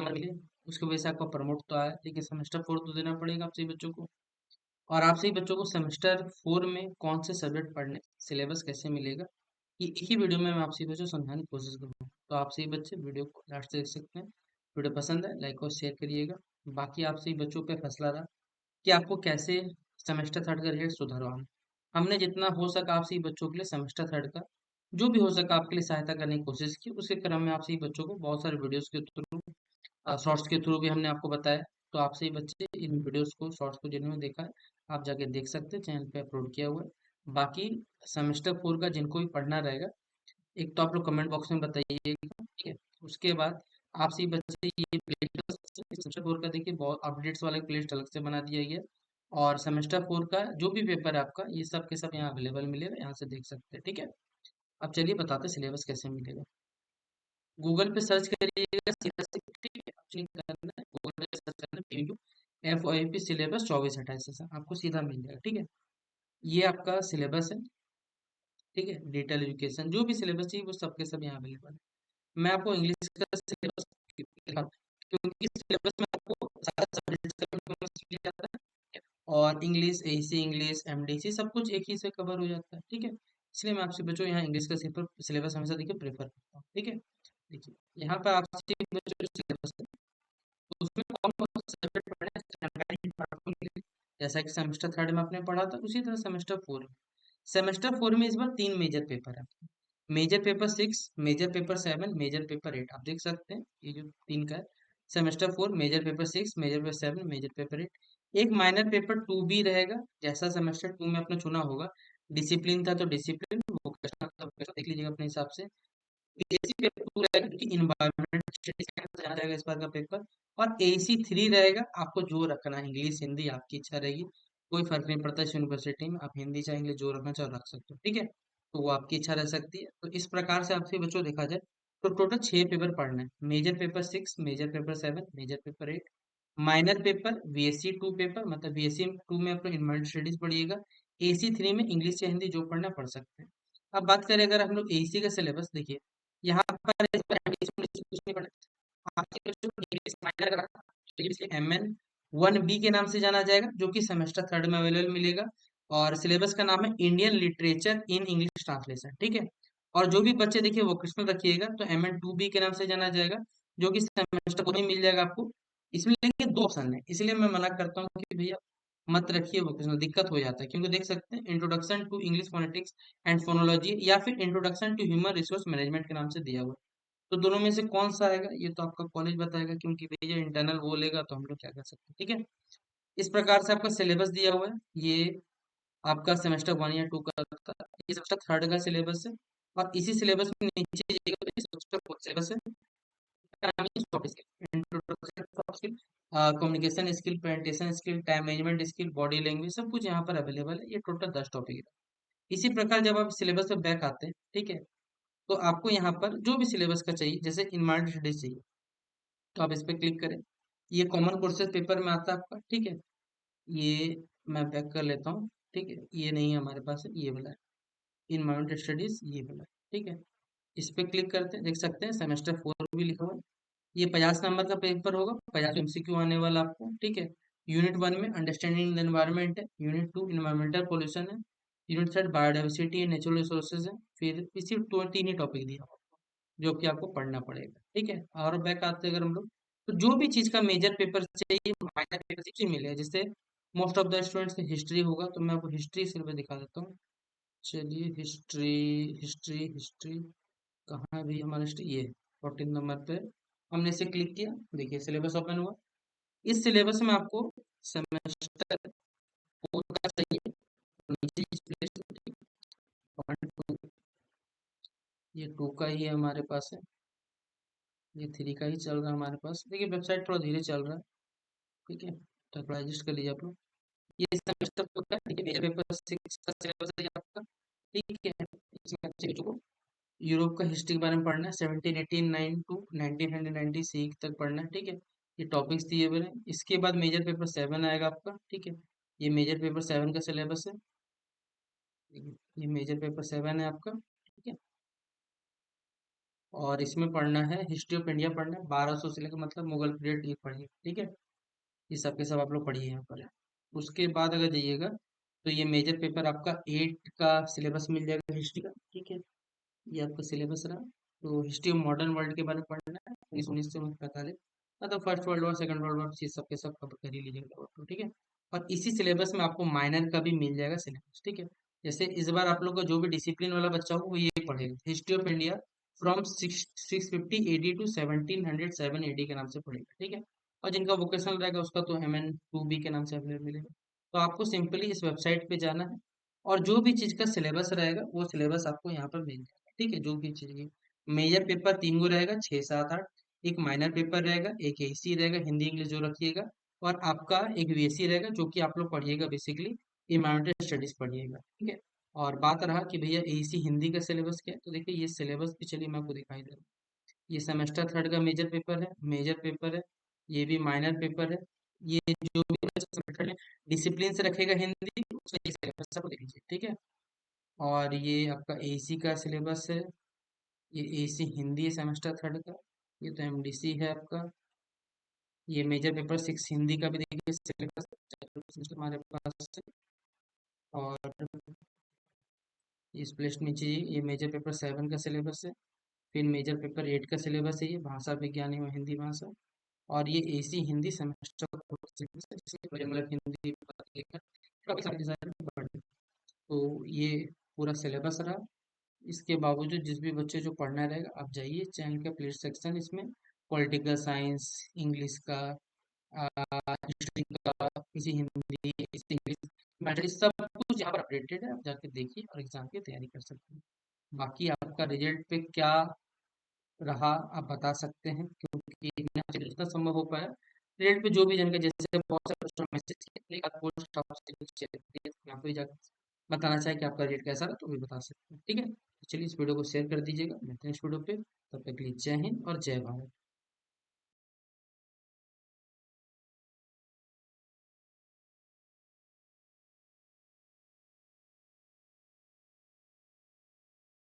Number मिले, उसकी वजह से आपका प्रमोट तो आया, लेकिन सेमेस्टर 4 तो देना पड़ेगा आप सभी बच्चों को। और आप सभी बच्चों को सेमेस्टर 4 में कौन से सब्जेक्ट पढ़ने, सिलेबस कैसे मिलेगा, ये एक ही वीडियो में मैं आप सभी बच्चों को समझाने की कोशिश करूँगा। तो आप सभी बच्चे वीडियो को लास्ट से देख सकते हैं। वीडियो पसंद है लाइक और शेयर करिएगा। बाकी आप सभी बच्चों पे फैसला रहा कि आपको कैसे सेमेस्टर 3 का रिजल्ट सुधारवाना। हमने जितना हो सका आप सभी बच्चों के लिए सेमेस्टर 3 का जो भी हो सका आपके लिए सहायता करने की कोशिश की। उसके क्रम में आप सभी बच्चों को बहुत सारे वीडियोस के थ्रू, शॉर्ट्स के थ्रू भी हमने आपको बताया। तो आप सभी बच्चे इन वीडियोस को, शॉर्ट्स को जिन्होंने देखा है, आप जाके देख सकते हैं, चैनल पे अपलोड किया हुआ है। बाकी सेमेस्टर 4 का जिनको भी पढ़ना रहेगा, एक तो आप लोग कमेंट बॉक्स में बताइएगा, ठीक है। उसके बाद आप सभी बच्चे ये प्लेलिस्ट सेमेस्टर 4 का देखिए, बहुत अपडेट्स वाला प्लेलिस्ट अलग से बना दिया गया है। और सेमेस्टर 4 का जो भी पेपर है आपका, ये सब के सब यहाँ अवेलेबल मिलेगा, यहाँ से देख सकते हैं, ठीक है। अब चलिए बताते सिलेबस कैसे मिलेगा। गूगल पे सर्च करिएगा, सीधा से, ठीक है। आपको करना है, गूगल पे सर्च करना है PU FOIP सिलेबस 24-28 से आपको सीधा मिल जाएगा, ठीक है। ये आपका सिलेबस है, ठीक है। डिजिटल एजुकेशन जो भी सिलेबस चाहिए वो सबके सब यहाँ अवेलेबल है। मैं आपको इंग्लिश का सिलेबस दिखा, क्योंकि सिलेबस में आपको सारा सब्जेक्ट का information मिल जाता है, और इंग्लिश, एसी इंग्लिश, एमडीसी सब कुछ एक ही से कवर हो जाता है, ठीक है। इसलिए मैं आपसे बच्चों यहाँ इंग्लिश का सिलेबस हमेशा देखिए प्रेफर करता हूँ, ठीक है। देखिए यहाँ पर आपसे बच्चों जो सिलेबस है, तो उसमें कौन कौन से सब्जेक्ट पढ़ने हैं, जानकारी आपको मिलेगी। जैसा कि सेमेस्टर 3 में आपने पढ़ा था, उसी तरह सेमेस्टर 4 में, सेमेस्टर 4 में इस बार 3 मेजर पेपर है। Major paper 6, major paper 7, major paper 8, आप देख सकते हैं ये जो 3 का है। Semester 4 major paper 6, major paper 7, major paper 8। एक माइनर पेपर 2 भी रहेगा, जैसा सेमेस्टर 2 में आपने चुना होगा। डिसिप्लिन था तो डिसिप्लिन, वोकेशनल था vocational, देख लीजिएगा अपने हिसाब से। एसी पेपर 2 रहेगा, क्योंकि इन्वायरमेंट स्टडीज का जाना जाएगा इस बार का पेपर। और एसी 3 रहेगा, आपको जो रखना है, इंग्लिश हिंदी आपकी इच्छा रहेगी, कोई फर्क नहीं पड़ता इस यूनिवर्सिटी में, आप हिंदी चाहे इंग्लिश जो रखना चाहो रख सकते हो, ठीक है। तो वो आपकी इच्छा रह सकती है। तो इस प्रकार से आपसे बच्चों देखा जाए तो टोटल 6 पेपर पढ़ना है। Major paper 6, major paper 7, major paper 8। Minor paper VSC 2 paper, मतलब VSC 2 में आप लोग इन्वायरमेंट स्टडीज पढ़िएगा। AC 3 में इंग्लिश या हिंदी जो पढ़ना पढ़ सकते हैं। अब बात करें अगर हम लोग AC का सिलेबस देखिए, यहाँ पर इस बार कुछ नहीं पढ़ा, आपके बच्चों को इंग्लिश माइनर का रखा, इंग्लिश MN 1B के नाम से जाना जाएगा, जो कि सेमेस्टर 3 में अवेलेबल मिलेगा। और सिलेबस का नाम है Indian literature in English translation, ठीक है। और जो भी बच्चे देखिए वोकेशनल रखिएगा तो MN 2B के नाम से जाना जाएगा, जो कि सेमेस्टर पूरे में मिल जाएगा आपको। इसमें देखिए 2 ऑप्शन है, इसलिए मैं मना करता हूँ कि भैया मत रखिए वोकेशनल, दिक्कत हो जाता है। क्योंकि देख सकते हैं introduction to English phonetics and phonology, या फिर introduction to human resource management के नाम से दिया हुआ है। तो दोनों में से कौन सा आएगा ये तो आपका कॉलेज बताएगा, क्योंकि भैया इंटरनल वो लेगा तो हम लोग क्या कर सकते हैं, ठीक है। इस प्रकार से आपका सिलेबस दिया हुआ है। ये आपका सेमेस्टर 1 या 2 का था, ये सेमेस्टर 3 का सिलेबस है। और इसी सिलेबस में नीचे सेमेस्टर 4 सिलेबस है, communication skill, presentation skill, time management skill, body language, सब कुछ यहाँ पर अवेलेबल है। ये टोटल 10 टॉपिक है। इसी प्रकार जब आप सिलेबस पे बैक आते हैं, ठीक है, तो आपको यहाँ पर जो भी सिलेबस का चाहिए, जैसे इन्वायरमेंट स्टडीज चाहिए, तो आप इस पे क्लिक करें। ये कॉमन कोर्सेज पेपर में आता है आपका, ठीक है। ये मैं बैक कर लेता हूँ, ठीक है। ये नहीं है हमारे पास, है ये वाला है, इन्वायरमेंट स्टडीज ये वाला है, ठीक है। इस पे क्लिक करते हैं, देख सकते हैं सेमेस्टर 4 भी लिखा हुआ है। ये 50 नंबर का पेपर होगा, 50 MCQ आने वाला आपको, ठीक है। यूनिट 1 में अंडरस्टैंडिंग द एनवायरनमेंट है, यूनिट 2 इन्वायरमेंटल पोल्यूशन है, unit 3 biodiversity and natural resources है। फिर इसी 3 ही टॉपिक दिया हुआ है, जो कि आपको पढ़ना पड़ेगा, ठीक है। और बैक आते हैं अगर हम लोग, तो जो भी चीज का मेजर पेपर चाहिए, माइनर पेपर से मिलेगा। जैसे मोस्ट ऑफ द स्टूडेंट्स का हिस्ट्री होगा, तो मैं आपको हिस्ट्री सिर्फ दिखा देता हूँ। चलिए हिस्ट्री, हिस्ट्री हिस्ट्री कहाँ है भी हमारा हिस्ट्री, ये 14 नंबर पे हमने इसे क्लिक किया। देखिए सिलेबस ओपन हुआ। इस सिलेबस में आपको सेमेस्टर 4 का चाहिए, तो नीचे इस प्लेस पे 1 2, ये 2 का ही है हमारे पास है, ये 3 का ही चल रहा है हमारे पास। देखिए वेबसाइट थोड़ा धीरे चल रहा है, ठीक है, तो थोड़ा एडजस्ट कर लीजिए आप लोग। ये सेमेस्टर 4 का, ठीक है, मेजर पेपर 6 का सिलेबस है ये आपका, ठीक है। इसमें अच्छे बच्चों को यूरोप का हिस्ट्री के बारे में पढ़ना है, 1789 टू 1990 तक पढ़ना है, ठीक है। ये टॉपिक्स दिए हुए हैं। इसके बाद मेजर पेपर 7 आएगा आपका, ठीक है। ये मेजर पेपर 7 का सिलेबस है, ठीक है। ये मेजर पेपर 7 है आपका, ठीक है। और इसमें पढ़ना है हिस्ट्री ऑफ इंडिया, पढ़ना है 1200 से लेकर मतलब मुगल पीरियड ये पढ़िए, ठीक है। ये सब के सब आप लोग पढ़िए यहाँ पर। उसके बाद अगर जाइएगा तो ये मेजर पेपर आपका 8 का सिलेबस मिल जाएगा हिस्ट्री का, ठीक है। ये आपका सिलेबस रहा। तो हिस्ट्री ऑफ मॉडर्न वर्ल्ड के बारे में पढ़ना है, 1945, मतलब first world war, second world war, ये सब के सब कवर कर ही लीजिएगा, ठीक है। और इसी सिलेबस में आपको माइनर का भी मिल जाएगा सिलेबस, ठीक है। जैसे इस बार आप लोग का जो भी डिसिप्लिन वाला बच्चा हो वो ये पढ़ेगा, history of India from 650 AD to 1707 AD के नाम से पढ़ेगा, ठीक है। और जिनका वोकेशनल रहेगा उसका तो MN2B के नाम से अवेलेबल मिलेगा। तो आपको सिंपली इस वेबसाइट पे जाना है, और जो भी चीज का सिलेबस रहेगा वो सिलेबस आपको यहाँ पर मिल जाएगा, ठीक है। जो भी चीज, मेजर पेपर 3 गो रहेगा, 6, 7, 8। एक माइनर पेपर रहेगा, एक एसी रहेगा, हिंदी इंग्लिश जो रखिएगा। और आपका एक वीएससी रहेगा, जो कि आप लोग पढ़िएगा बेसिकली इन्वायरमेंटल स्टडीज पढ़िएगा, ठीक है। और बात रहा कि भैया एसी हिंदी का सिलेबस क्या है, तो देखिए ये सिलेबस भी चलिए मैं आपको दिखाई दे रहा हूँ। ये सेमेस्टर थर्ड का मेजर पेपर है, मेजर पेपर है। ये भी माइनर पेपर है। ये जो भी सेमेस्टर डिसिप्लिन से रखेगा हिंदी, उसका ये सिलेबस सबको देख लीजिए, ठीक है। और ये आपका एसी का सिलेबस है। ये एसी हिंदी है सेमेस्टर थर्ड का। ये तो एमडीसी है आपका। ये मेजर पेपर 6 हिंदी का भी देखिए सिलेबस हमारे पास है। और इस प्लेस्ट नीचे ये मेजर पेपर 7 का सिलेबस है। फिर मेजर पेपर 8 का सिलेबस है, ये भाषा विज्ञान एवं हिंदी भाषा। और ये एसी हिंदी सेमेस्टर का सिलेबस है, जिसमें मतलब हिंदी काफी सारे डिजाइन पढ़े। तो ये पूरा सिलेबस रहा। इसके बावजूद जिस भी बच्चे जो पढ़ना रहेगा, आप जाइए चैनल का प्ले सेक्शन, इसमें पॉलिटिकल साइंस, इंग्लिश का, हिस्ट्री का, किसी हिंदी, किसी इंग्लिश, मैथमेटिक्स, सब कुछ यहाँ पर अपडेटेड है। आप जाके देखिए और एग्जाम की तैयारी कर सकते हैं। बाकी आपका रिजल्ट पे क्या रहा आप बता सकते हैं, क्योंकि यहाँ से जितना संभव हो पाया रिजल्ट पे जो भी जानकारी, जैसे बहुत सारे बच्चों ने मैसेज किया, एक आध पोस्ट आपसे शेयर करिए, यहाँ पे जाकर बताना चाहे कि आपका रिजल्ट कैसा रहा तो भी बता सकते हैं, ठीक है। तो चलिए इस वीडियो को शेयर कर दीजिएगा, मिलते हैं इस वीडियो पे। तब तक के लिए जय हिंद और जय भारत।